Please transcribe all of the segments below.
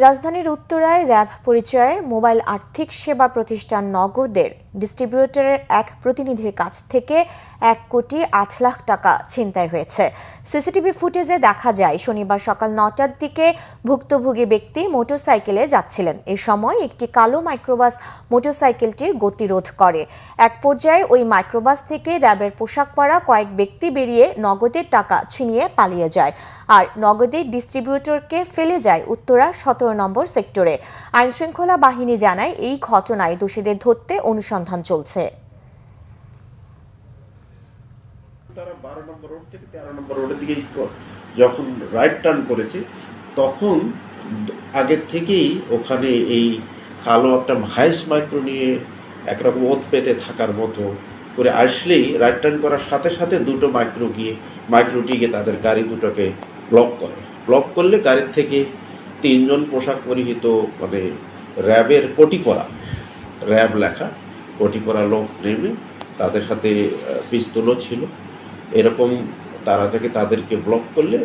রাজধানীর উত্তরায় র্যাব পরিচয়ে মোবাইল আর্থিক সেবা প্রতিষ্ঠান নগদের ডিস্ট্রিবিউটরের এক প্রতিনিধির কাছ থেকে 1,08,00,000 টাকা ছিনতাই হয়েছে। সিসিটিভি ফুটেজে দেখা যায় শনিবার সকাল 9টার দিকে ভুক্তভোগী ব্যক্তি মোটরসাইকেলে যাচ্ছিলেন। এই সময় একটি কালো মাইক্রোবাস মোটরসাইকেলটির গতিরোধ করে। এক পর্যায়ে ওই মাইক্রোবাস থেকে র্যাবের পোশাক পরা কয়েক ব্যক্তি বেরিয়ে নগদের টাকা ছিনিয়ে পালিয়ে যায়। আর নগদের ডিস্ট্রিবিউটরকে ফেলে যায় উত্তরা 17 নম্বর সেক্টরে। আইনশৃঙ্খলা বাহিনী জানায় এই ঘটনায় দোষীদের ধরতে অনুসন্ধান চলছে। তারা 12 নম্বর রোড থেকে 13 নম্বর রোডের দিকে যখন রাইট টার্ন করেছে তখন আগের থেকেই ওখানে এই কালো একটা ভাইস মাইক্রো নিয়ে একরকম ওত পেতে থাকার মতো করে আসলেই রাইট টার্ন করার সাথে সাথে দুটো মাইক্রোটি গিয়ে তাদের গাড়ি দুটোকে ব্লক করলে গাড়ির থেকে 3 জন পোশাক পরিহিত মানে র্যাবের কোটি পরা র্যাব লেখা কোটি পরা লোক নেমে তাদের সাথে পিস্তলও ছিল। এরকম তাদেরকে ব্লক করলে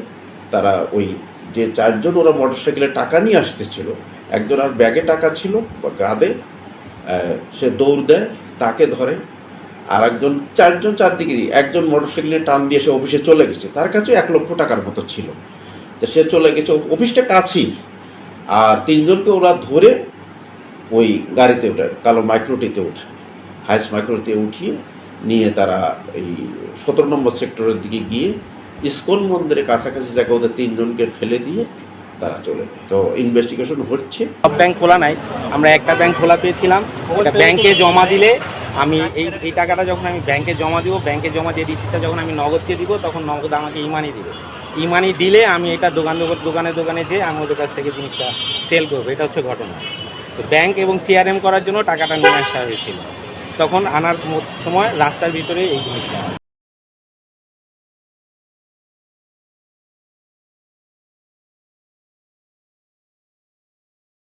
তারা ওই যে 4 জন ওরা মোটরসাইকেলে টাকা নিয়ে আসতেছিল, একজন আর ব্যাগে টাকা ছিল বা কাঁধে, সে দৌড় দেয়, তাকে ধরে। আর একজন 4 জন চারদিকে একজন মোটরসাইকেলে টান দিয়ে সে অফিসে চলে গেছে, তার কাছে 1 লক্ষ টাকার মতো ছিল। তো সে চলে গেছে, অফিসটা কাছেই। আর 3 জনকে ওরা ধরে ওই গাড়িতে ওঠায়, কালো মাইক্রোটিতে ওঠায়, হাইস মাইক্রোতে উঠিয়ে নিয়ে তারা এই 17 নম্বর সেক্টরের দিকে গিয়ে ইসকন মন্দিরের কাছাকাছি জায়গায় ওদের 3 জনকে ফেলে দিয়ে তারা চলে যায়। তো ইনভেস্টিগেশন হচ্ছে। সব ব্যাংক খোলা নাই, আমরা একটা ব্যাংক খোলা পেয়েছিলাম। এটা ব্যাংকে জমা দিলে আমি এই টাকাটা যখন আমি ব্যাংকে জমা দিব, ব্যাংকে জমা দিয়ে রিসিপ্টটা যখন আমি নগদকে দিব, তখন নগদ আমাকে ইমানি দিবে। ইমানি দিলে আমি এটা দোকানে যেয়ে আমি ওদের কাছ থেকে জিনিসটা সেল করবো। এটা হচ্ছে ঘটনা। তো ব্যাংক এবং সিআরএম করার জন্য টাকাটা নিয়ে আসা হয়েছিল। তখন আনার সময় রাস্তার ভিতরে এই জিনিসটা